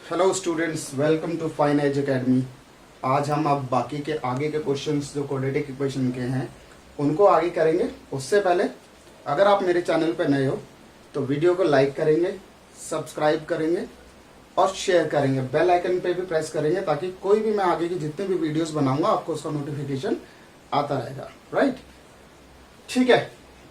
Hello students, welcome to Fine Age Academy. आज हम अब बाकी के आगे के क्वेश्चंस जो क्वाड्रेटिक इक्वेशन के हैं उनको आगे करेंगे। उससे पहले अगर आप मेरे चैनल पर नए हो तो वीडियो को लाइक करेंगे, सब्सक्राइब करेंगे और शेयर करेंगे। बेल आइकन पे भी प्रेस करेंगे ताकि कोई भी मैं आगे की जितने भी वीडियोस बनाऊंगा आपको उसका नोटिफिकेशन आता रहेगा। राइट, ठीक है।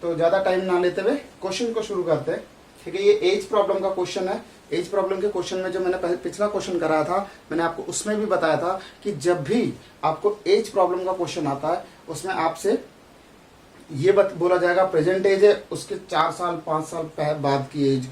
तो ज़्यादा टाइम ना लेते हुए क्वेश्चन को शुरू करते हैं। ठीक है, ये एज प्रॉब्लम का क्वेश्चन है। एज प्रॉब्लम के क्वेश्चन में जो मैंने पिछला क्वेश्चन कराया था, मैंने आपको उसमें भी बताया था कि जब भी आपको एज प्रॉब्लम का क्वेश्चन आता है उसमें आपसे ये बोला जाएगा प्रेजेंट एज है, उसके 4 साल 5 साल बाद की एज,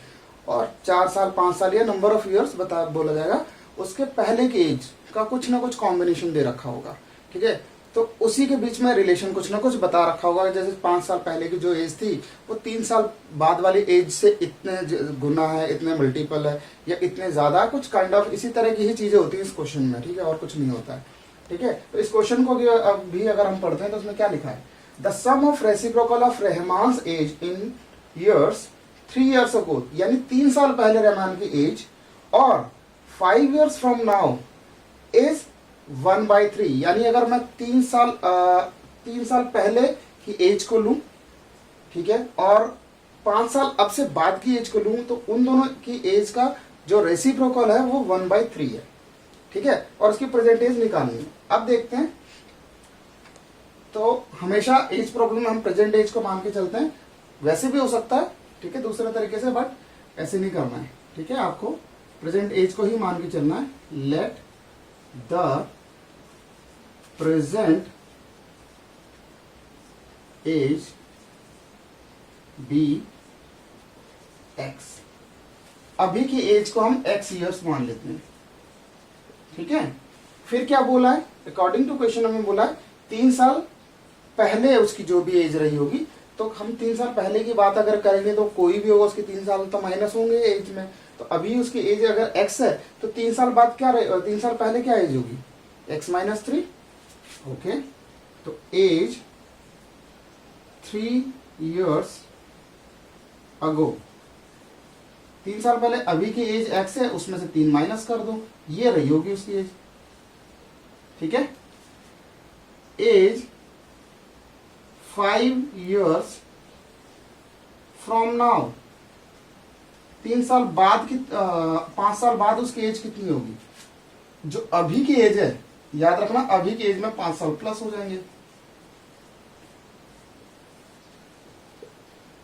और 4 साल 5 साल या नंबर ऑफ ईयर्स बोला जाएगा उसके पहले की एज का कुछ ना कुछ कॉम्बिनेशन दे रखा होगा। ठीक है, तो उसी के बीच में रिलेशन कुछ ना कुछ बता रखा होगा। जैसे 5 साल पहले की जो एज थी वो 3 साल बाद वाली एज से इतने गुना है, इतने मल्टीपल है या इतने ज्यादा, कुछ काइंड ऑफ इसी तरह की ही चीजें होती है इस क्वेश्चन में। ठीक है, और कुछ नहीं होता है। ठीक है, तो इस क्वेश्चन को भी अगर हम पढ़ते हैं तो उसमें क्या लिखा है, the sum of reciprocal of Rahman's age in years 3 years ago, यानी 3 साल पहले रहमान की एज, और 5 years फ्रॉम नाउ इज 1/3। यानी अगर मैं 3 साल पहले की एज को लूं, ठीक है, और 5 साल अब से बाद की एज को लूं, तो उन दोनों की एज का जो रेसिप्रोकल है वो 1/3 है। ठीक है, और उसकी प्रेजेंट एज निकालनी है। अब देखते हैं, तो हमेशा एज प्रॉब्लम में हम प्रेजेंट एज को मान के चलते हैं। वैसे भी हो सकता है, ठीक है, दूसरे तरीके से, बट ऐसे नहीं करना है। ठीक है, आपको प्रेजेंट एज को ही मान के चलना है। Let the present age be x. अभी की एज को हम x ईयर्स मान लेते हैं। ठीक है, फिर क्या बोला है, अकॉर्डिंग टू क्वेश्चन हमें बोला है 3 साल पहले उसकी जो भी एज रही होगी, तो हम 3 साल पहले की बात अगर करेंगे तो कोई भी होगा उसके 3 साल तो माइनस होंगे एज में। तो अभी उसकी एज अगर x है तो 3 साल बाद क्या रहे, 3 साल पहले क्या एज होगी, x - 3। ओके, तो एज 3 years अगो, 3 साल पहले अभी की एज x है, उसमें से 3 माइनस कर दो, ये रही होगी उसकी एज। ठीक है, एज 5 years फ्रॉम नाउ, 3 साल बाद की 5 साल बाद उसकी एज कितनी होगी, जो अभी की एज है, याद रखना अभी की एज में 5 साल प्लस हो जाएंगे।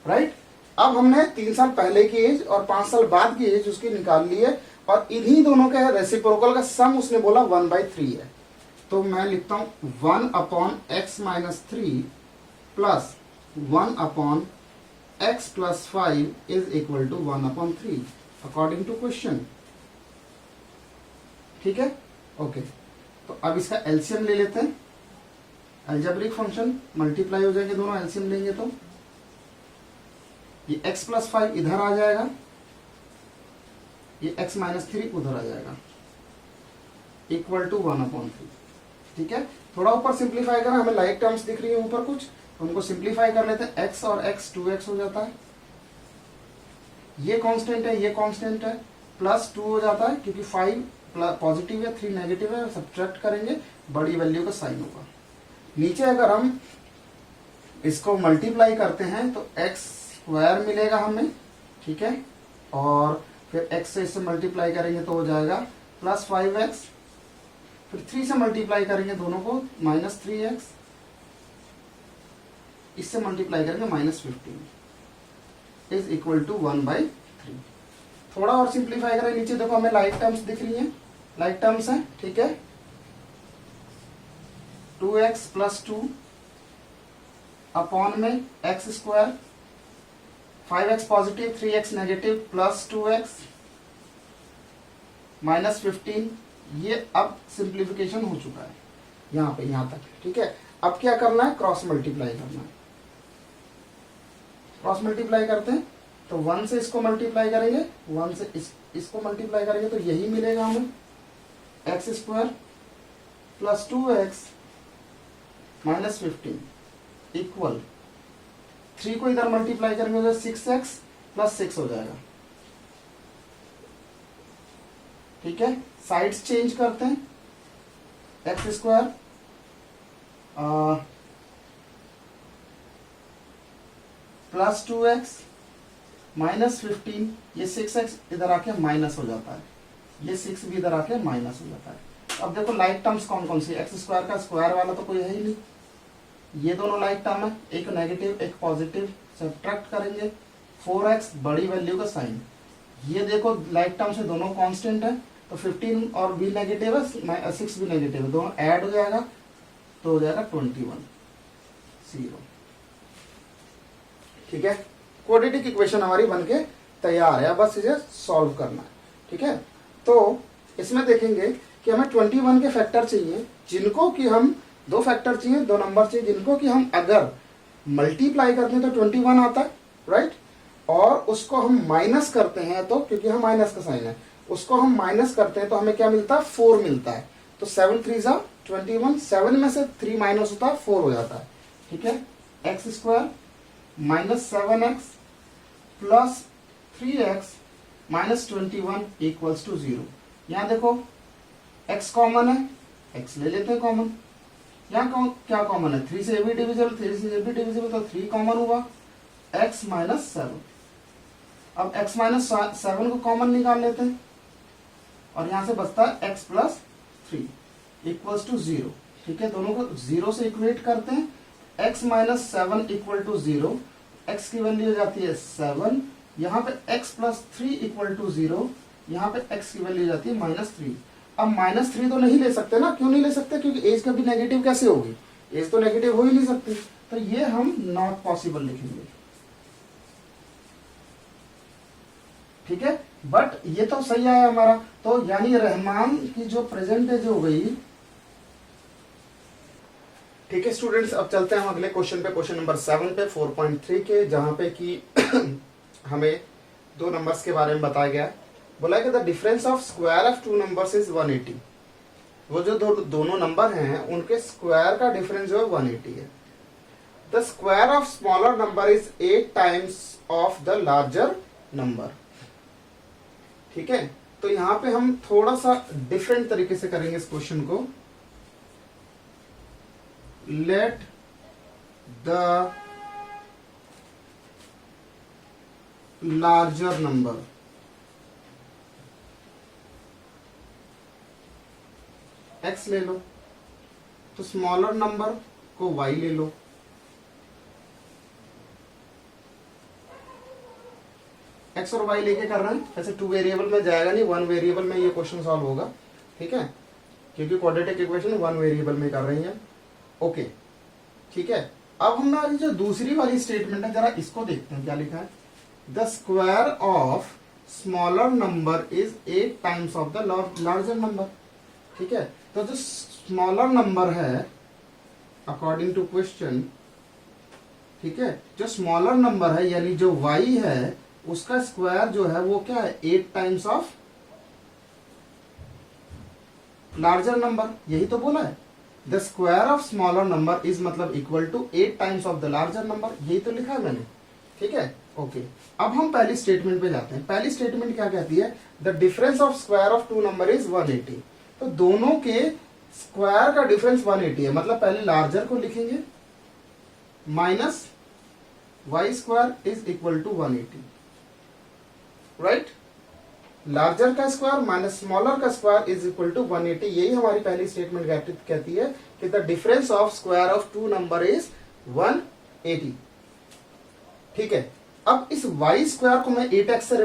राइट, अब हमने 3 साल पहले की एज और 5 साल बाद की एज उसकी निकाल ली है, और इन्हीं दोनों के रेसिप्रोकल का सम उसने बोला 1/3 है। तो मैं लिखता हूं 1/x - 3 plus 1/x + 5 is equal to 1/3 according to question. ठीक है, ओके। तो अब इसका एलसीएम ले लेते हैं। अलजेब्रिक फंक्शन मल्टीप्लाई हो जाएंगे दोनों, एलसीएम लेंगे तो ये x + 5 इधर आ जाएगा, ये x - 3 उधर आ जाएगा, इक्वल टू 1/3। ठीक है, थोड़ा ऊपर सिंप्लीफाई करना, हमें लाइक टर्म्स दिख रही है ऊपर कुछ, उनको सिंप्लीफाई कर लेते हैं। x और x 2x हो जाता है, ये कांस्टेंट है, ये कांस्टेंट है, +2 हो जाता है क्योंकि 5 पॉजिटिव है, 3 नेगेटिव है, सब्ट्रैक्ट करेंगे, बड़ी वैल्यू का साइन होगा। नीचे अगर हम इसको मल्टीप्लाई करते हैं तो x² मिलेगा हमें। ठीक है, और फिर x से इससे मल्टीप्लाई करेंगे तो हो जाएगा +5x, फिर 3 से मल्टीप्लाई करेंगे दोनों को -3x, इससे मल्टीप्लाई करेंगे -15 इज इक्वल टू 1/3। थोड़ा और सिंप्लीफाई करें, नीचे देखो हमें लाइक टर्म्स दिख रही हैं, लाइक टर्म्स हैं। ठीक है, 2x + 2 अपॉन में x², 5x positive 3x negative +2x -15। ये अब सिंप्लीफिकेशन हो चुका है यहाँ पे, यहाँ तक। ठीक है, अब क्या करना है, क्रॉस मल्टीप्लाई करना है। क्रॉस मल्टीप्लाई करते हैं तो 1 से इसको मल्टीप्लाई करेंगे, 1 से इसको मल्टीप्लाई करेंगे तो यही मिलेगा हमें, x² + 2x -15 इक्वल 3 को इधर मल्टीप्लाई करेंगे तो 6x + 6 हो जाएगा। ठीक है, साइड्स चेंज करते हैं, x square plus 2x minus 15, ये 6x इधर आके माइनस हो जाता है, ये 6 भी इधर आके माइनस हो जाता है। अब देखो लाइक टर्म्स कौन कौन सी, एक्स स्क्वायर का स्क्वायर वाला तो कोई है ही नहीं, ये दोनों लाइक टर्म है, एक नेगेटिव एक पॉजिटिव, सब्ट्रैक्ट करेंगे, 4x बड़ी वैल्यू का साइन, ये देखो लाइक टर्म से दोनों कांस्टेंट है, तो 15 और भी नेगेटिव है, 6 भी नेगेटिव है, दोनों ऐड हो जाएगा तो हो जाएगा 21 0। ठीक है, क्वाड्रेटिक इक्वेशन हमारी बनके तैयार है, बस इसे सॉल्व करना है। ठीक है, तो इसमें देखेंगे कि हमें 21 के फैक्टर चाहिए, जिनको कि हम दो फैक्टर चाहिए, दो नंबर चाहिए जिनको कि हम अगर मल्टीप्लाई करते हैं तो 21 आता है, राइट, और उसको हम माइनस करते हैं तो, क्योंकि हम माइनस का साइन है, उसको हम माइनस करते हैं तो हमें क्या मिलता है, 4 मिलता है। तो 7 3 जा 21, 7 में से 3 माइनस होता है 4 हो जाता है। ठीक है, x square minus 7x plus 3x minus 21 equals to 0। यहाँ देखो x कॉमन है, x ले लेते हैं कॉमन, यहाँ क्या कॉमन है, 3 से ए भी डिविजिबल, 3 से ए भी डिविजिबल, तो 3 कॉमन हुआ, x माइनस 7। अब x माइनस 7 को कॉमन निकाल लेते हैं और यहां से बचता है x प्लस 3 इक्वल्स टू 0। ठीक है, दोनों को 0 से इक्वेट करते हैं, x minus 7 equal to 0, x की वैल्यू हो जाती है 7, यहाँ पे x प्लस 3 इक्वल टू 0, यहाँ पे x की वैल्यू हो जाती है माइनस 3। अब माइनस 3 तो नहीं ले सकते ना, क्यों नहीं ले सकते, क्योंकि एज कभी नेगेटिव कैसे होगी, एज तो नेगेटिव हो ही नहीं सकती, तो ये हम नॉट पॉसिबल लिखेंगे। ठीक है, बट ये तो सही आया हमारा, तो यानी रहमान की जो प्रेजेंटेज हो गई। ठीक है स्टूडेंट्स, अब चलते हैं हम अगले क्वेश्चन पे, क्वेश्चन नंबर 7 पे 4.3 के, जहां पे कि हमें दो नंबर्स के बारे में बताया गया है। बोला है कि the difference of square of two numbers is 180। वो जो दोनों नंबर हैं उनके स्क्वायर का डिफरेंस जो है 180 है। The square of smaller number is 8 times of the larger number. ठीक है, तो यहां पे हम थोड़ा सा डिफरेंट तरीके से करेंगे इस क्वेश्चन को। Let the larger number x ले लो, तो स्मॉलर नंबर को y ले लो। x और y लेके कर रहे हैं, ऐसे 2 वेरिएबल में जाएगा नहीं, 1 वेरिएबल में ये क्वेश्चन सॉल्व होगा। ठीक है, क्योंकि क्वाड्रेटिक इक्वेशन 1 वेरिएबल में कर रही है। ओके, ठीक है, अब हमारी जो दूसरी वाली स्टेटमेंट है, जरा इसको देखते हैं क्या लिखा है। The square of smaller number is 8 times of the larger number. ठीक है, तो जो स्मॉलर नंबर है अकॉर्डिंग टू क्वेश्चन, ठीक है, जो स्मॉलर नंबर है यानी जो y है उसका स्क्वायर जो है वो क्या है, 8 टाइम्स ऑफ लार्जर नंबर, यही तो बोला है। The square of smaller number is मतलब equal to 8 times of the larger number, यही तो लिखा है मैंने। ठीक है, ओके, अब हम पहली स्टेटमेंट पे जाते हैं। पहली स्टेटमेंट क्या कहती है, the difference of square of two number is 180। तो दोनों के स्क्वायर का डिफरेंस 180 है, मतलब पहले लार्जर को लिखेंगे, minus Y square is equal to 180, right. Larger का स्क्वायर माइनस स्मॉलर का स्क्वायर इज इक्वल टू 180, यही हमारी पहली स्टेटमेंट कहती है कि the difference of square of two number is 180। ठीक है, अब इस y स्क्वायर को मैं 8x से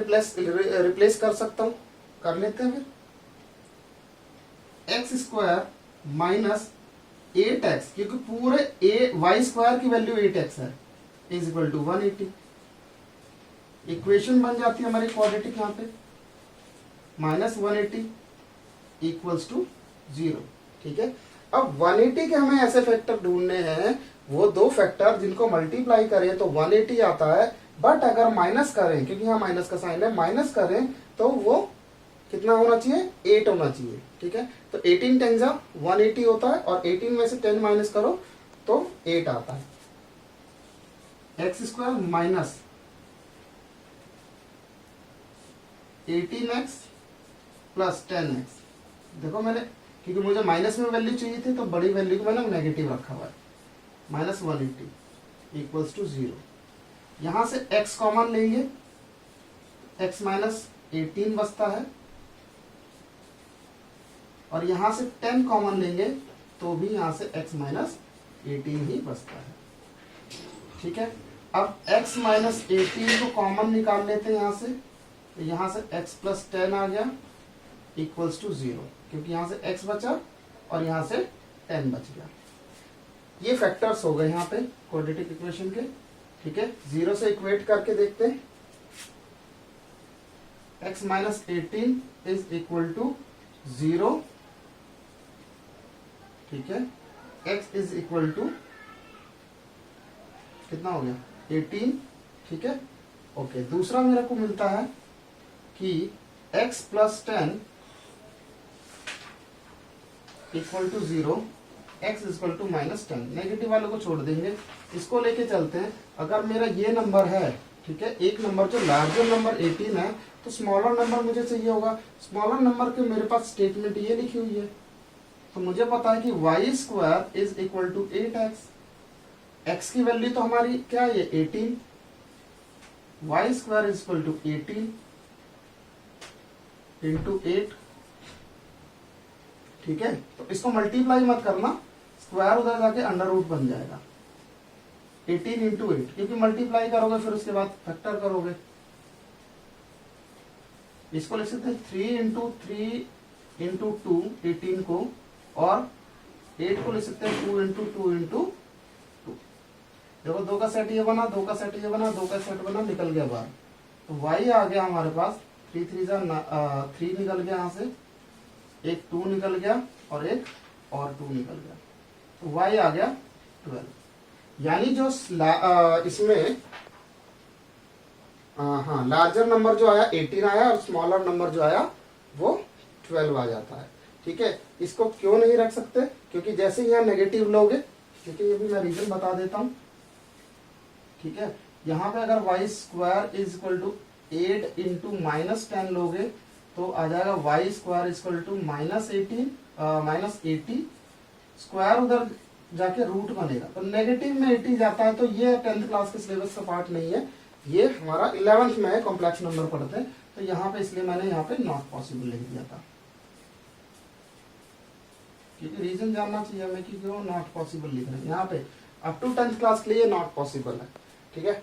रिप्लेस कर सकता हूं, कर लेते हैं फिर। एक्स स्क्वायर माइनस 8x, क्योंकि पूरे y स्क्वायर की वैल्यू 8x है, इज इक्वल टू 180। इक्वेशन बन जाती है हमारी क्वाड्रेटिक यहाँ पे, माइनस 180 इक्वल्स टू 0। ठीक है, अब 180 के हमें ऐसे फैक्टर ढूंढने हैं, वो दो फैक्टर जिनको मल्टीप्लाई करें तो 180 आता है, बट अगर माइनस करें, क्योंकि यहाँ माइनस का साइन है, माइनस करें तो वो कितना होना चाहिए, 8 होना चाहिए। ठीक है, तो 18 10 जा 180 होता है, और 18 में से 10 माइनस करो तो 8 आता है। X square minus 18x plus 10x। देखो मैंने, क्योंकि मुझे माइनस में वैल्यू चाहिए थी तो बड़ी वैल्यू को मैंने नेगेटिव रखा हुआ है, माइनस 180 इक्वल्स टू 0। यहां से x कॉमन लेंगे, x माइनस 18 बचता है, और यहां से 10 कॉमन लेंगे तो भी यहां से x माइनस 18 ही बचता है। ठीक है, अब x माइनस 18 को कॉमन निकाल लेते हैं यहां से, तो यहां से x प्लस 10 आ गया इक्वल्स टू 0, क्योंकि यहां से x बचा और यहां से 10 बच गया। ये फैक्टर्स हो गए यहाँ पे क्वाड्रेटिक इक्वेशन के। ठीक है, 0 से इक्वेट करके देखते हैं। x minus 18 is equal to 0। ठीक है, x इज इक्वल टू कितना हो गया 18। ठीक है, ओके। दूसरा मेरे को मिलता है कि x plus 10 equal to 0, x equal to minus 10। Negative वाले को छोड़ देंगे, इसको लेके चलते हैं। अगर मेरा ये नंबर है, ठीक है, एक नंबर जो लार्जर नंबर 18 है, तो स्मॉलर नंबर मुझे चाहिए होगा। स्मॉलर नंबर के मेरे पास स्टेटमेंट ये लिखी हुई है, तो मुझे पता है कि y square is equal to 8x। x की वैल्यू तो हमारी क्या है, 18। y square is equal to 18 into 8। ठीक है, तो इसको मल्टीप्लाई मत करना, स्क्वायर उधर जाके अंडर रूट बन जाएगा। 18 इंटू 8, क्योंकि मल्टीप्लाई करोगे फिर उसके बाद फैक्टर करोगे। इसको लिख सकते हैं 3 इंटू 3 इंटू 2 18 को, और 8 को लिख सकते हैं 2 इंटू 2 इंटू 2। देखो 2 का सेट ये बना, 2 का सेट ये बना, 2 का सेट बना, निकल गया बाहर। तो y आ गया हमारे पास 3 3 निकल गया यहाँ से, एक 2 निकल गया और एक और 2 निकल गया, तो y आ गया 12। यानी जो इसमें हाँ लार्जर नंबर जो आया 18 आया, और स्मॉलर नंबर जो आया वो 12 आ जाता है। ठीक है, इसको क्यों नहीं रख सकते, क्योंकि जैसे ही यहाँ नेगेटिव लोगे, ठीक है, ये भी मैं रीजन बता देता हूं। ठीक है, यहाँ पे अगर y square is equal to 8 into minus 10 लोगे तो आ जाएगा y square is equal to minus 80 square, उधर जाके रूट बनेगा, तो नेगेटिव में 80 जाता है। तो ये 10th क्लास के सिलेबस का पार्ट नहीं है, ये हमारा 11th में है, कॉम्प्लेक्स नंबर पढ़ते हैं। तो यहाँ पे इसलिए मैंने यहाँ पे नॉट पॉसिबल लिख दिया था, क्योंकि रीजन जानना चाहिए हमें कि क्यों नॉट पॉसिबल लिख रहे हैं। यहाँ पे अप टू 10th क्लास के लिए नॉट पॉसिबल है। ठीक है,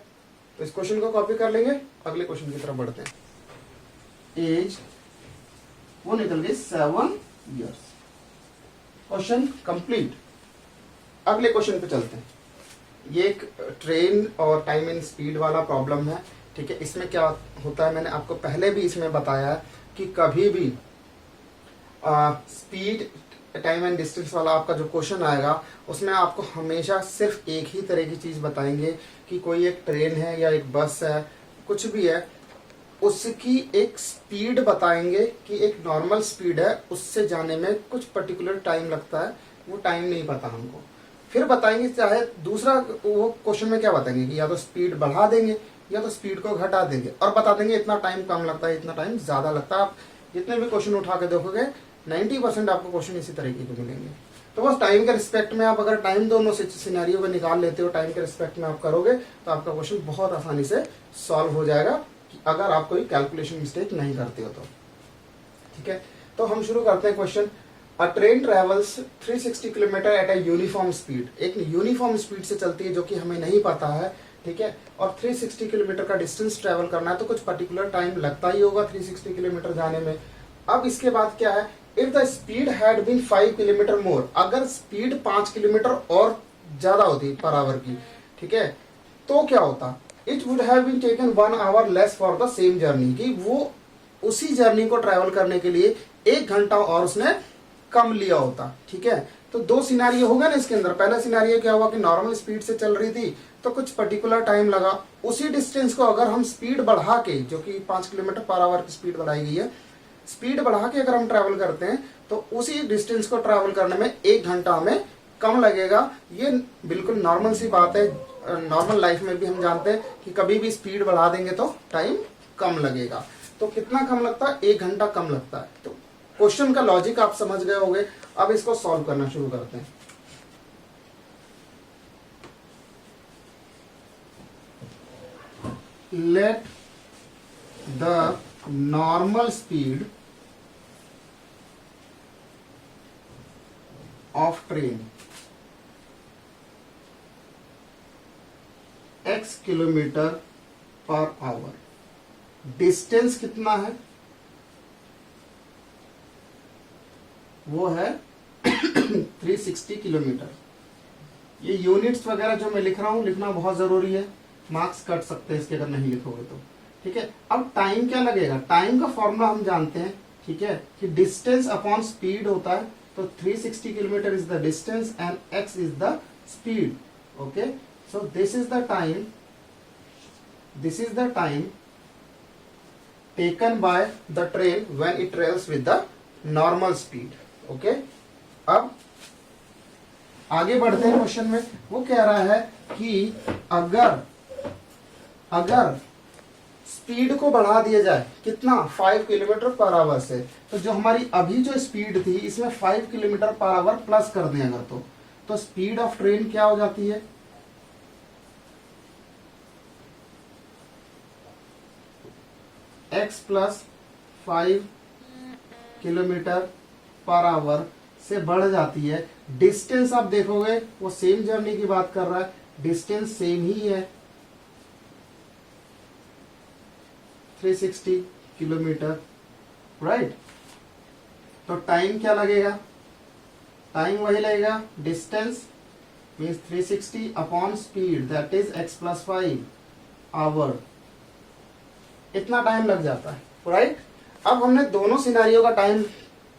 तो इस क्वेश्चन को कॉपी कर लेंगे, अगले क्वेश्चन की तरफ बढ़ते हैं। एज वो निकल गई 7 इयर्स। Question complete. अगले क्वेश्चन पे चलते हैं। ये एक ट्रेन और टाइम एंड स्पीड वाला प्रॉब्लम है। ठीक है, इसमें क्या होता है, मैंने आपको पहले भी इसमें बताया है कि कभी भी स्पीड टाइम एंड डिस्टेंस वाला आपका जो क्वेश्चन आएगा, उसमें आपको हमेशा सिर्फ एक ही तरह की चीज बताएंगे कि कोई एक ट्रेन है या एक बस है, कुछ भी है, उसकी एक स्पीड बताएंगे कि एक नॉर्मल स्पीड है, उससे जाने में कुछ पर्टिकुलर टाइम लगता है, वो टाइम नहीं पता हमको। फिर बताएंगे, चाहे दूसरा वो क्वेश्चन में क्या बताएंगे कि या तो स्पीड बढ़ा देंगे या तो स्पीड को घटा देंगे, और बता देंगे इतना टाइम कम लगता है, इतना टाइम ज्यादा लगता है। आप जितने भी क्वेश्चन उठा के देखोगे 90% आपको क्वेश्चन इसी तरीके के मिलेंगे। तो बस टाइम के रिस्पेक्ट में आप अगर टाइम दोनों सिनेरियो में निकाल लेते हो, टाइम के रिस्पेक्ट में आप करोगे तो आपका क्वेश्चन बहुत आसानी से सॉल्व हो जाएगा, अगर आप कोई कैलकुलेशन मिस्टेक नहीं करते हो तो। ठीक है, तो हम शुरू करते हैं question. A train travels 360 kilometre at a uniform speed. एक यूनिफॉर्म स्पीड से चलती है जो कि हमें नहीं पता है। ठीक है, और 360 किलोमीटर का डिस्टेंस ट्रेवल करना है तो कुछ पर्टिकुलर टाइम लगता ही होगा 360 किलोमीटर जाने में। अब इसके बाद क्या है, if the speed had been 5 kilometre more, अगर स्पीड 5 किलोमीटर और ज्यादा होती पर आवर की, ठीक है, तो क्या होता, it would have been taken 1 hour less for the same journey, कि वो उसी जर्नी को ट्रेवल करने के लिए 1 घंटा और उसने कम लिया होता। ठीक है, तो 2 सिनेरियो होगा ना इसके अंदर। पहला सिनेरियो क्या हुआ कि नॉर्मल स्पीड से चल रही थी तो कुछ पर्टिकुलर टाइम लगा, उसी डिस्टेंस को अगर हम स्पीड बढ़ा के, जो कि 5 किलोमीटर पर आवर की स्पीड बढ़ाई गई है, स्पीड बढ़ा के अगर हम ट्रैवल करते हैं तो उसी डिस्टेंस को ट्रैवल करने में 1 घंटा हमें कम लगेगा। ये बिल्कुल नॉर्मल सी बात है, नॉर्मल लाइफ में भी हम जानते हैं कि कभी भी स्पीड बढ़ा देंगे तो टाइम कम लगेगा। तो कितना कम लगता है, 1 घंटा कम लगता है। तो क्वेश्चन का लॉजिक आप समझ गए होंगे। अब इसको सॉल्व करना शुरू करते हैं। Let the normal speed of train x kilometre per hour. Distance कितना है? वो है 360 किलोमीटर। ये यूनिट्स वगैरह जो मैं लिख रहा हूं लिखना बहुत जरूरी है, मार्क्स कट सकते हैं इसके अगर नहीं लिखोगे तो। ठीक है, अब टाइम क्या लगेगा? टाइम का फॉर्मूला हम जानते हैं, ठीक है, कि डिस्टेंस अपॉन स्पीड होता है। तो 360 kilometre is the distance and x is the speed. Okay, so this is the time taken by the train when it travels with the normal speed. okay, अब आगे बढ़ते हैं क्वेश्चन में। वो कह रहा है कि अगर स्पीड को बढ़ा दिया जाए कितना, 5 किलोमीटर पर आवर से, तो जो हमारी अभी जो स्पीड थी इसमें 5 किलोमीटर पर आवर प्लस कर दें अगर, तो स्पीड ऑफ ट्रेन क्या हो जाती है? x plus 5 kilometre per hour से बढ़ जाती है। डिस्टेंस आप देखोगे वो सेम जर्नी की बात कर रहा है, डिस्टेंस सेम ही है 360 किलोमीटर, राइट। तो टाइम क्या लगेगा? टाइम वही लगेगा, distance means 360 upon speed that is x plus 5 hour. इतना टाइम लग जाता है, राइट। अब हमने दोनों सिनेरियो का टाइम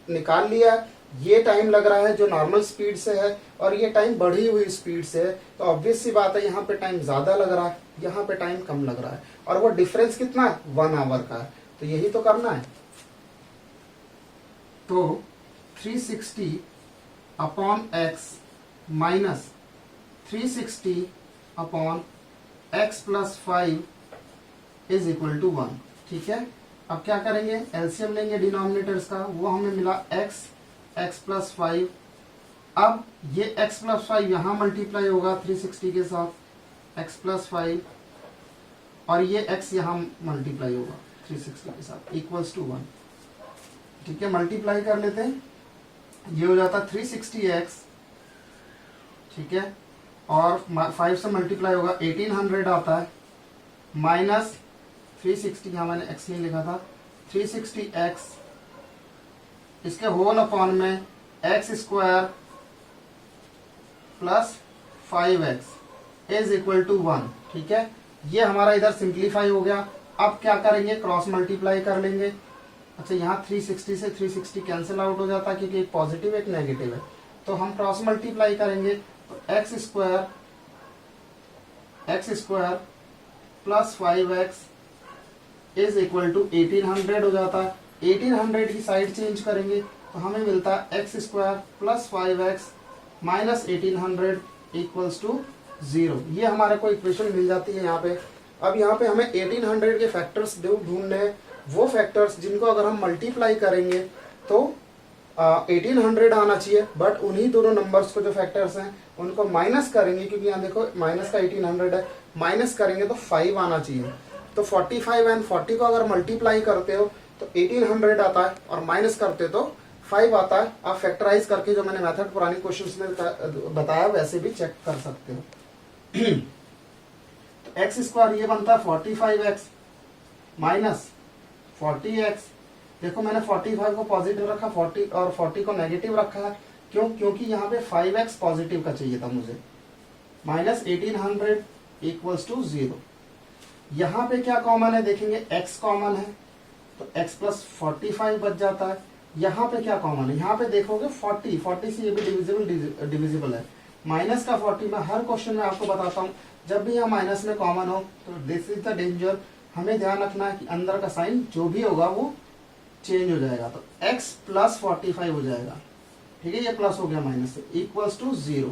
निकाल लिया। ये टाइम लग रहा है जो नॉर्मल स्पीड से है और ये टाइम बढ़ी हुई स्पीड से है, तो ऑब्वियस सी बात है यहाँ पे टाइम ज्यादा लग रहा है, यहाँ पे टाइम कम लग रहा है, और वो डिफरेंस कितना है? 1 आवर का है। तो यही तो करना है। तो 360 upon x minus 360 upon x plus 5 is equal to 1। ठीक है, अब क्या करेंगे? एलसीएम लेंगे डिनोमिनेटर्स का, वो हमें मिला x प्लस 5। अब ये x प्लस 5 यहाँ मल्टीप्लाई होगा 360 के साथ, x प्लस 5, और ये x यहाँ मल्टीप्लाई होगा 360 के साथ, इक्वल्स टू 1। ठीक है, मल्टीप्लाई कर लेते हैं, ये हो जाता 360x, ठीक है, और 5 से मल्टीप्लाई होगा 1800 आता है, माइनस 360, यहाँ मैंने x नहीं लिखा था, 360x इसके होल अपॉन में x square plus 5x is equal to 1। ठीक है, ये हमारा इधर सिंप्लीफाई हो गया। अब क्या करेंगे? क्रॉस मल्टीप्लाई कर लेंगे। अच्छा, यहाँ 360 से 360 कैंसिल आउट हो जाता है क्योंकि एक पॉजिटिव एक नेगेटिव है, तो हम क्रॉस मल्टीप्लाई करेंगे तो x square plus 5x is equal to 1800 हो जाता है। 1800 की साइड चेंज करेंगे तो हमें मिलता है x square plus 5x minus 1800 equals to 0। ये हमारे को इक्वेशन मिल जाती है यहाँ पे। अब यहाँ पे हमें 1800 के फैक्टर्स ढूंढने हैं, वो फैक्टर्स जिनको अगर हम मल्टीप्लाई करेंगे तो 1800 आना चाहिए, बट उन्हीं दोनों नंबर्स को जो फैक्टर्स हैं उनको माइनस करेंगे, क्योंकि यहाँ देखो माइनस का 1800 है, माइनस करेंगे तो 5 आना चाहिए। तो 45 एंड 40 को अगर मल्टीप्लाई करते हो तो 1800 आता है, और माइनस करते तो 5 आता है। आप फैक्टराइज करके जो मैंने मेथड पुरानी क्वेश्चंस में बताया वैसे भी चेक कर सकते हो। तो एक्स स्क्वायर ये बनता है 45x माइनस 40x। देखो मैंने 45 को पॉजिटिव रखा, 40 और 40 को नेगेटिव रखा है, क्यों? क्योंकि यहाँ पे 5x पॉजिटिव का चाहिए था मुझे, माइनस 1800 इक्वल्स टू 0। यहाँ पे क्या कॉमन है? देखेंगे x कॉमन है तो x प्लस 45 बच जाता है। यहाँ पे क्या कॉमन है? यहाँ पे देखोगे 40 से ये भी डिविजिबल है। माइनस का 40 में हर क्वेश्चन में आपको बताता हूँ, जब भी यहाँ माइनस में कॉमन हो तो दिस इज द डेंजर। हमें ध्यान रखना है कि अंदर का साइन जो भी होगा वो चेंज हो जाएगा, तो x प्लस 45 हो जाएगा। ठीक है, ये प्लस हो गया माइनस से, इक्वल्स टू 0।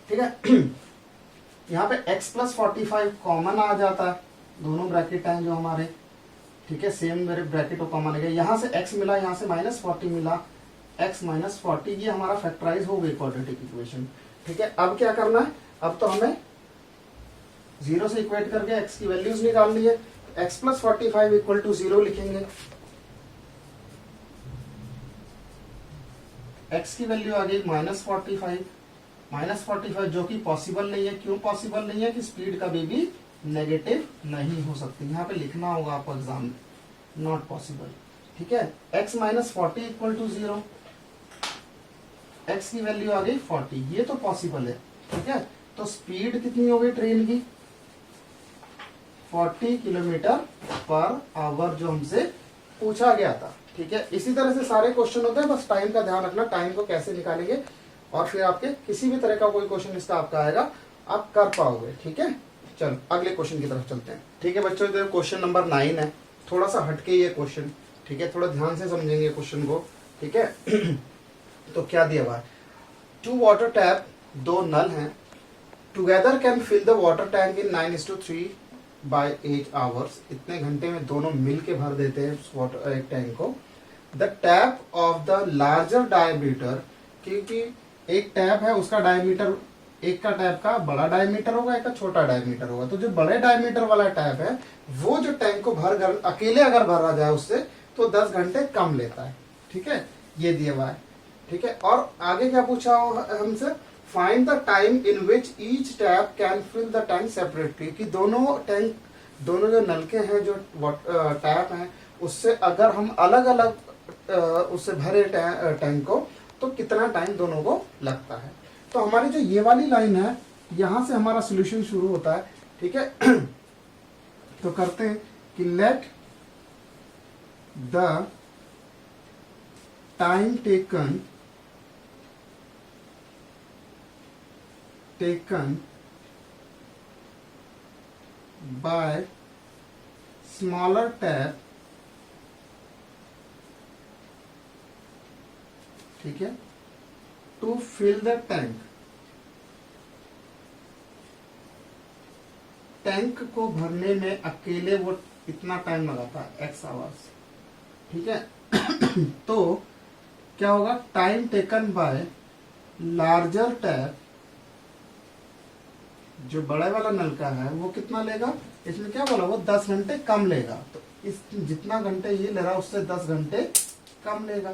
ठीक है, यहाँ पे x प्लस 45 कॉमन आ जाता है, दोनों ब्रैकेट हैं जो हमारे, ठीक है, सेम मेरे ब्रैकेट को कॉमन गया, यहाँ से x मिला, यहाँ से -40 मिला, x -40, ये हमारा फैक्टराइज हो गई क्वाड्रेटिक इक्वेशन। ठीक है, अब क्या करना है, अब तो हमें 0 से इक्वेट करके x की वैल्यूज निकालनी है। x + 45 = 0 लिखेंगे, x की वैल्यू आ गई -45 जो कि पॉसिबल नहीं है। क्यों पॉसिबल नहीं है? कि स्पीड कभी भी नेगेटिव नहीं हो सकती, यहाँ पे लिखना होगा आपको एग्जाम में, नॉट पॉसिबल। ठीक है, x - 40 = 0, x की वैल्यू आ गई 40, ये तो पॉसिबल है। ठीक है, तो स्पीड कितनी हो गई ट्रेन की? 40 km/h जो हमसे पूछा गया था। ठीक है, इसी तरह से सारे क्वेश्चन होते हैं, बस टाइम का ध्यान रखना, टाइम को कैसे निकालेंगे, और फिर आपके किसी भी तरह का कोई क्वेश्चन इसका आपका आएगा, आप कर पाओगे। ठीक है, चलो अगले क्वेश्चन की तरफ चलते हैं। ठीक है बच्चों, इधर क्वेश्चन नंबर 9 है, थोड़ा सा हटके ये क्वेश्चन। ठीक है, थोड़ा ध्यान से समझेंगे क्वेश्चन को। ठीक है तो क्या दिया हुआ है, 2 वाटर टैप, 2 नल हैं, together can fill the water tank in 9:3 by 8 hours, इतने घंटे में दोनों मिल के भर देते हैं उस वाटर एक टैंक को। The tap of the larger diameter, क्योंकि एक टैप है उसका डायमीटर, एक का टैप का बड़ा डायमीटर होगा, एक का छोटा डायमीटर होगा, तो जो बड़े डायमीटर वाला टैप है वो जो टैंक को भर अकेले अगर भरा जाए उससे तो 10 घंटे कम लेता है। ठीक है, ये दिया हुआ है। ठीक है, और आगे क्या पूछा हमसे, find the time in which each tap can fill the tank separately, कि दोनों जो नलके हैं, जो टैप हैं, उससे अगर हम अलग अलग उससे भरे टैंक को तो कितना टाइम दोनों को लगता है। तो हमारी जो ये वाली लाइन है, यहां से हमारा सॉल्यूशन शुरू होता है। ठीक है तो करते हैं कि let the time taken by smaller tap, ठीक है, to fill the tank, tank को भरने में अकेले वो इतना टाइम लगाता है, x आवर्स। ठीक है तो क्या होगा, time taken by larger tap, जो बड़ा वाला नलका है वो कितना लेगा, इसमें क्या बोला, वो 10 घंटे कम लेगा, तो इस जितना घंटे ये ले रहा उससे 10 घंटे कम लेगा।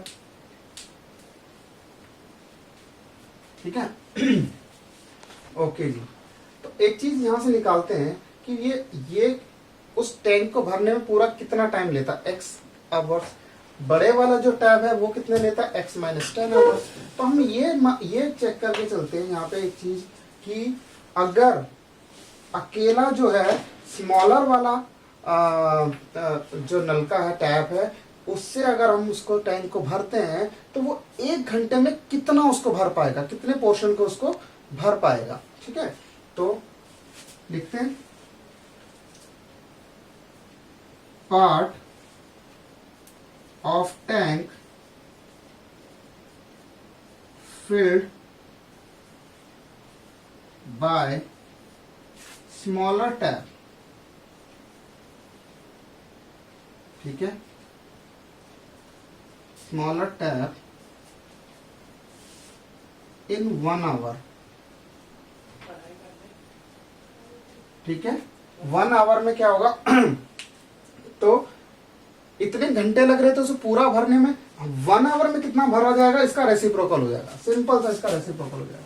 ठीक है ओके जी, तो एक चीज यहां से निकालते हैं कि ये उस टैंक को भरने में पूरा कितना टाइम लेता है, x आवर्स। बड़े वाला जो टैब है वो कितने लेता है, x - 10 आवर्स। तो हम ये चेक करके चलते हैं यहाँ पे एक चीज कि अगर अकेला जो है स्मॉलर वाला जो नलका है, टैप है, उससे अगर हम उसको टैंक को भरते हैं तो वो 1 घंटे में कितना उसको भर पाएगा, कितने पोर्शन को उसको भर पाएगा। ठीक है, तो लिखते हैं part of tank filled by smaller tap। ठीक है, स्मॉलर टैप इन 1 आवर। ठीक है, 1 आवर में क्या होगा तो इतने घंटे लग रहे थे उसे पूरा भरने में, 1 आवर में कितना भरा जाएगा, इसका रेसिप्रोकल हो जाएगा, सिंपल सा इसका रेसिप्रोकल हो जाएगा,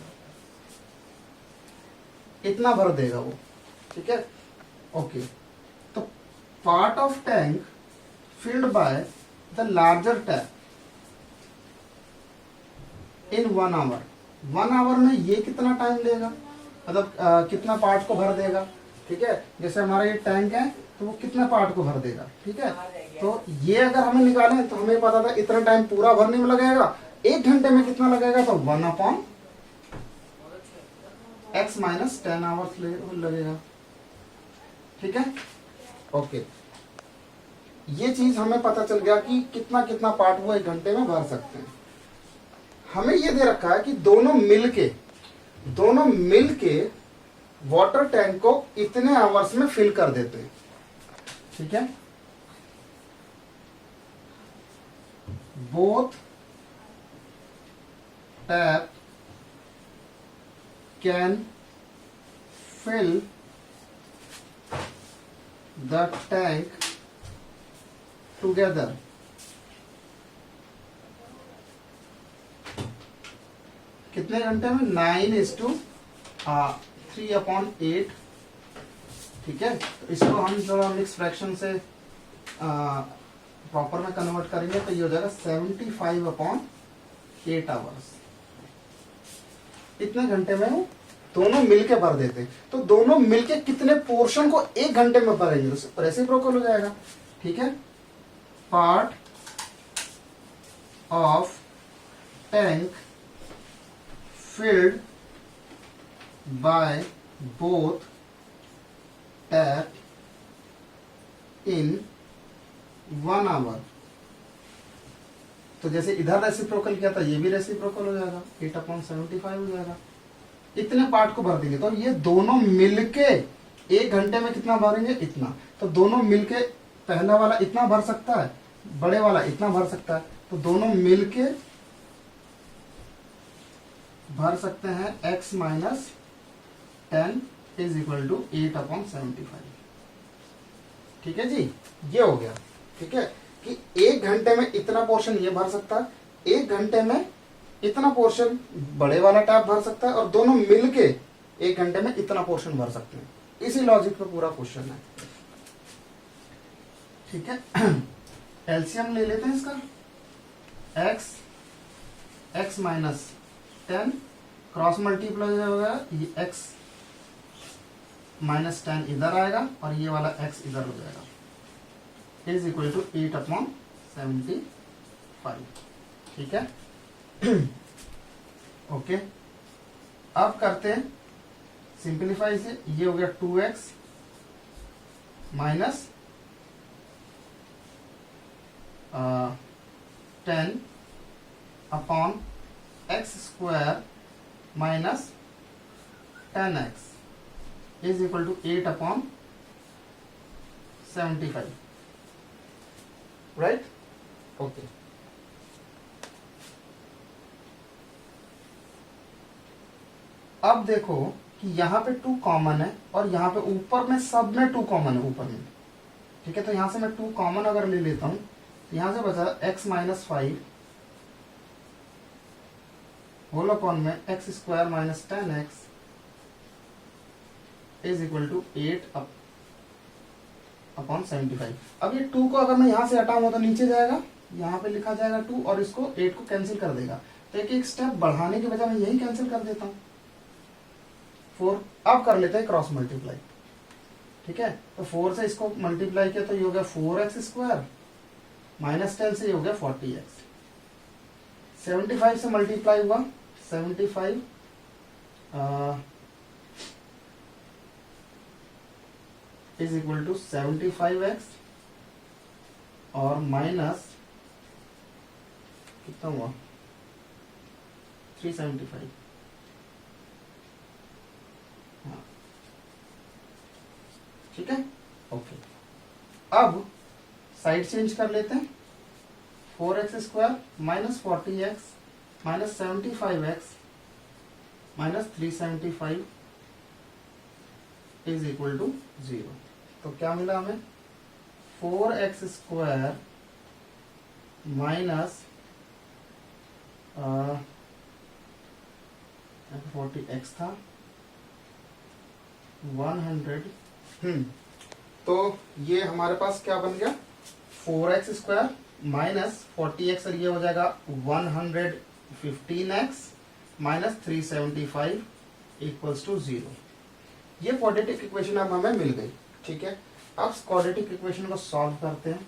इतना भर देगा वो। ठीक है ओके, तो part of tank filled by the larger tap in 1 hour. 1 hour में ये कितना टाइम लेगा, मतलब कितना पार्ट को भर देगा। ठीक है, जैसे हमारा ये टैंक है तो वो कितना पार्ट को भर देगा। ठीक है, तो ये अगर हमें निकाले तो हमें पता था इतना टाइम पूरा भरने में लगेगा, 1 घंटे में कितना लगेगा, तो 1/x - 10 आवर्स लगेगा। ठीक है ओके, ये चीज हमें पता चल गया कि कितना कितना पार्ट वो 1 घंटे में भर सकते हैं। हमें ये दे रखा है कि दोनों मिलके वाटर टैंक को इतने आवर्स में फिल कर देते हैं। ठीक है, both tap can fill the tank together. कितने घंटे में? 9:3/8। ठीक है, तो इसको हम थोड़ा मिक्स फ्रैक्शन से प्रॉपर में कन्वर्ट करेंगे तो ये हो जाएगा 75/8 आवर्स। इतने घंटे में वो दोनों मिलके भर देते, तो दोनों मिलके कितने पोर्शन को एक घंटे में भरेंगे तो रेसिप्रोकल हो जाएगा। ठीक है, part of tank filled by both tap in 1 hour। तो जैसे इधर रेसिप्रोकल किया था, ये भी रेसिप्रोकल हो जाएगा, 8/75 हो जाएगा। इतने पार्ट को भर देंगे तो ये दोनों मिलके एक घंटे में कितना भरेंगे? इतना। तो दोनों मिलके, पहला वाला इतना भर सकता है, बड़े वाला इतना भर सकता है, तो दोनों मिलके भर सकते हैं x - 10 इज इक्वल टू 8/75। ठीक है जी, ये हो गया। ठीक है, कि एक घंटे में इतना पोर्शन ये भर सकता है, एक घंटे में इतना पोर्शन बड़े वाला टैप भर सकता है, और दोनों मिलके एक घंटे में इतना पोर्शन भर सकते हैं। इसी लॉजिक पे पूरा क्वेश्चन है। ठीक है, एलसीएम ले लेते हैं इसका। x - 10 क्रॉस मल्टीप्लाई होगा, ये x - 10 इधर आएगा और ये वाला x इधर हो जाएगा, इज इक्वल टू 8/75। ठीक है, ओके। अब करते हैं सिंप्लीफाई से, ये हो गया 2x minus 10/x² minus 10x is equal to 8/75। Right, okay. अब देखो कि यहाँ पे 2 कॉमन है और यहाँ पे ऊपर में सब में 2 कॉमन है, ऊपर में। ठीक है, तो यहाँ से मैं 2 कॉमन अगर ले लेता हूं तो यहाँ से बचा x - 5 होल अपॉन में x² minus 10x is equal to 8/75। अब ये 2 को अगर मैं यहां से हटाऊंगा तो नीचे जाएगा, यहाँ पे लिखा जाएगा 2 और इसको 8 को कैंसिल कर देगा। तो एक स्टेप बढ़ाने के बजाय मैं यही कैंसिल कर देता हूँ, 4। अब कर लेते हैं क्रॉस मल्टीप्लाई। ठीक है, तो 4 से इसको मल्टीप्लाई किया तो ये हो गया 4x² माइनस 10 से ये हो गया 40x। 75 से मल्टीप्लाई हुआ, 75 इज इक्वल टू 75x और माइनस कितना हुआ 375। हाँ, ठीक है, ओके। अब साइड चेंज कर लेते हैं, 4x² minus 40x minus 75x minus 375 is equal to 0। तो क्या मिला हमें? 4x² माइनस 40x था 100। तो ये हमारे पास क्या बन गया? 4x² माइनस 40x और ये हो जाएगा 115x माइनस 375 इक्वल्स टू 0। ये क्वाड्रेटिक इक्वेशन अब हमें मिल गई। ठीक है, अब क्वाड्रेटिक इक्वेशन को सॉल्व करते हैं।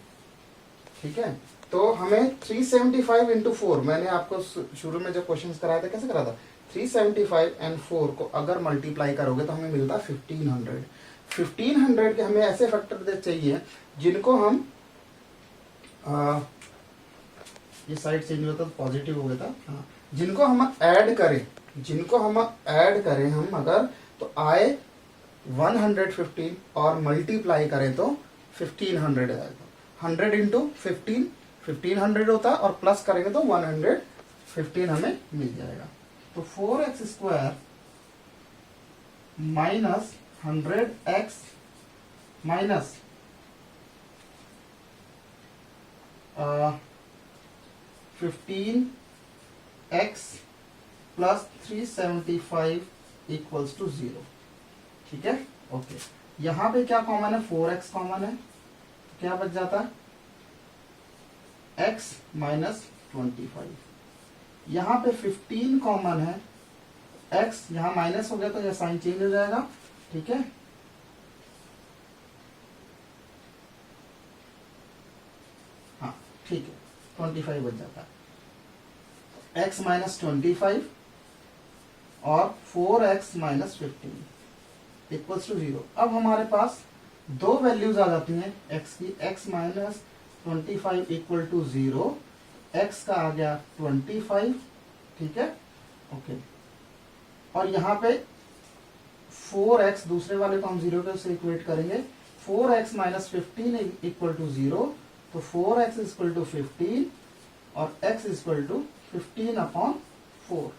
ठीक है, तो हमें 375 इंटू 4, मैंने आपको शुरू में जब क्वेश्चन कराया था कैसे करा था, 375 एंड 4 को अगर मल्टीप्लाई करोगे तो हमें मिलता 1500। 1500 के हमें ऐसे फैक्टर चाहिए जिनको हम ये साइड चेंज हुआ था तो पॉजिटिव हो गया था। हाँ, जिनको हम ऐड करें हम अगर तो आए 115 और मल्टीप्लाई करें तो 1500 आएगा। 100 इंटू 15 1500 होता है और प्लस करेंगे तो 115 हमें मिल जाएगा। तो 4x² minus 100x minus 15x plus 375 equals to 0। ठीक है, ओके। यहां पे क्या कॉमन है, 4x कॉमन है, तो क्या बच जाता है x माइनस 25। यहां पे 15 कॉमन है, x यहां माइनस हो गया तो यह साइन चेंज हो जाएगा। ठीक है, हाँ ठीक है, 25 बच जाता है, x माइनस 25 और 4x माइनस 15 इक्वल्स टू 0। अब हमारे पास दो वैल्यूज आ जाती हैं x की, x minus 25 equal to 0, x का आ गया 25। ठीक है, ओके। और यहाँ पे 4x दूसरे वाले को हम 0 के से इक्वेट करेंगे, 4x माइनस 15 इक्वल टू 0, तो 4x इक्वल टू 15 और x इक्वल टू 15 अपॉन 4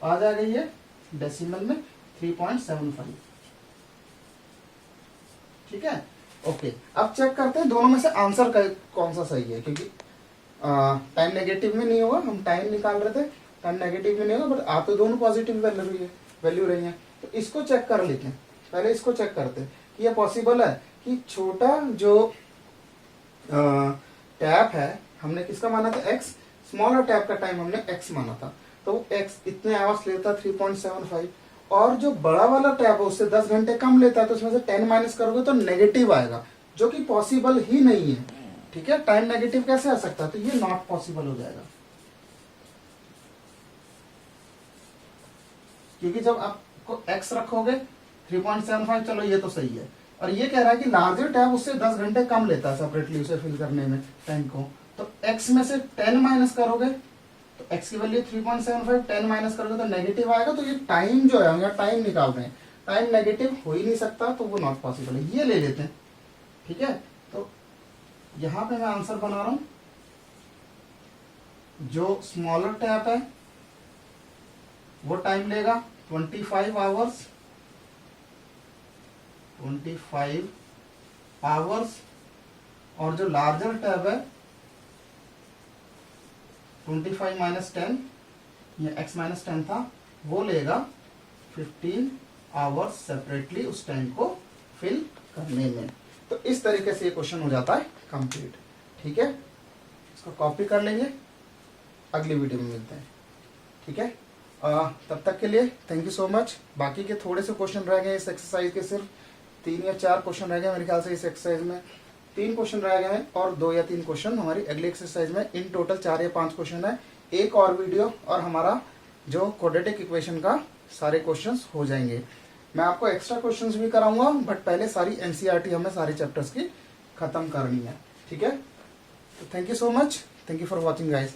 आ जाएगा ये डेसिमल में 3.75। ठीक है, ओके। अब चेक करते हैं दोनों में से आंसर कौन सा सही है, क्योंकि टाइम नेगेटिव में नहीं होगा, हम टाइम निकाल रहे थे, टाइम नेगेटिव में नहीं होगा, बट आप तो दोनों पॉजिटिव वैल्यू रही है। तो इसको चेक कर लेते हैं, पहले इसको चेक करते हैं कि ये पॉसिबल है कि छोटा जो टैप है हमने किसका माना था, x, स्मॉलर टैप का टाइम हमने x माना था, तो x इतने आवर्स लेता 3.75, और जो बड़ा वाला टैप है उससे 10 घंटे कम लेता है, तो उसमें से 10 माइनस करोगे तो नेगेटिव आएगा, जो कि पॉसिबल ही नहीं है। ठीक है, टाइम नेगेटिव कैसे आ सकता है, तो ये नॉट पॉसिबल हो जाएगा, क्योंकि जब आपको x रखोगे 3.75, चलो ये तो सही है, और ये कह रहा है कि लार्जर टैप उससे 10 घंटे कम लेता है सेपरेटली उसे फिल करने में टैंक को, तो x में से 10 माइनस करोगे तो x की वैल्यू 3.75, 10 माइनस करोगे तो नेगेटिव आएगा, तो ये टाइम जो है हम टाइम निकाल रहे हैं, टाइम नेगेटिव हो ही नहीं सकता, तो वो नॉट पॉसिबल है, ये ले लेते हैं। ठीक है, तो यहां पे मैं आंसर बना रहा हूं, जो स्मॉलर टैप है वो टाइम लेगा 25 आवर्स, 25 आवर्स, और जो लार्जर टैब है 25 माइनस 10, ये x माइनस 10 था, वो लेगा 15 आवर्स सेपरेटली उस टैंक को फिल करने में। तो इस तरीके से ये क्वेश्चन हो जाता है कंप्लीट। ठीक है, इसको कॉपी कर लेंगे, अगली वीडियो में मिलते हैं। ठीक है, तब तक के लिए थैंक यू सो मच। बाकी के थोड़े से क्वेश्चन रह गए इस एक्सरसाइज के, सिर्फ 3 या 4 क्वेश्चन रह गए मेरे ख्याल से, इस एक्सरसाइज में 3 क्वेश्चन रह गए हैं और 2 या 3 क्वेश्चन हमारी अगली एक्सरसाइज में। इन टोटल 4 या 5 क्वेश्चन है, एक और वीडियो और हमारा जो क्वाड्रेटिक इक्वेशन का सारे क्वेश्चंस हो जाएंगे। मैं आपको एक्स्ट्रा क्वेश्चंस भी कराऊंगा, बट पहले सारी एनसीईआरटी हमें सारे चैप्टर्स की खत्म करनी है। ठीक है, तो thank you so much, thank you for watching guys.